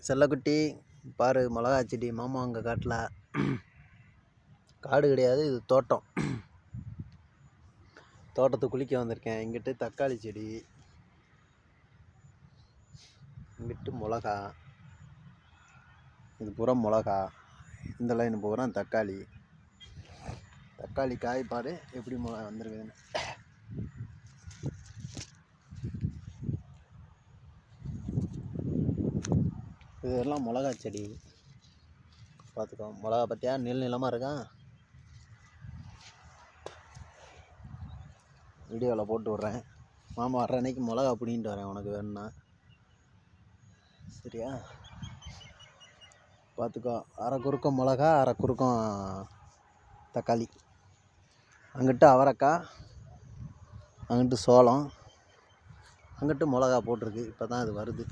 செல்லக்குட்டி பாரு, மிளகா செடி மாமா அங்கே காட்டில். காடு கிடையாது, இது தோட்டம். தோட்டத்தை குளிக்க வந்திருக்கேன். இங்கிட்டு தக்காளி செடி, இங்கிட்டு மிளகா, இது பூரா மிளகா, இந்த லைன் பூரா தக்காளி. தக்காளி காய்ப்பாடு எப்படி வந்திருக்குதுன்னு. இதெல்லாம் மிளகா செடி பார்த்துக்கோ. மிளகா பார்த்தியா, நீள நீளமாக இருக்கான். வீடியோவில் போட்டு விட்றேன். மாமா வர்ற அன்னைக்கு மிளகா பிடிங்கிட்டு வரேன், உனக்கு வேணும்னா. சரியா? பார்த்துக்கோ. அரை குறுக்கம் மிளகா, அரை குறுக்கம் தக்காளி. அங்கிட்டு அவரைக்காய், அங்கிட்டு சோளம், அங்கிட்டு மிளகா போட்டிருக்கு. இப்போ தான் அது வருது.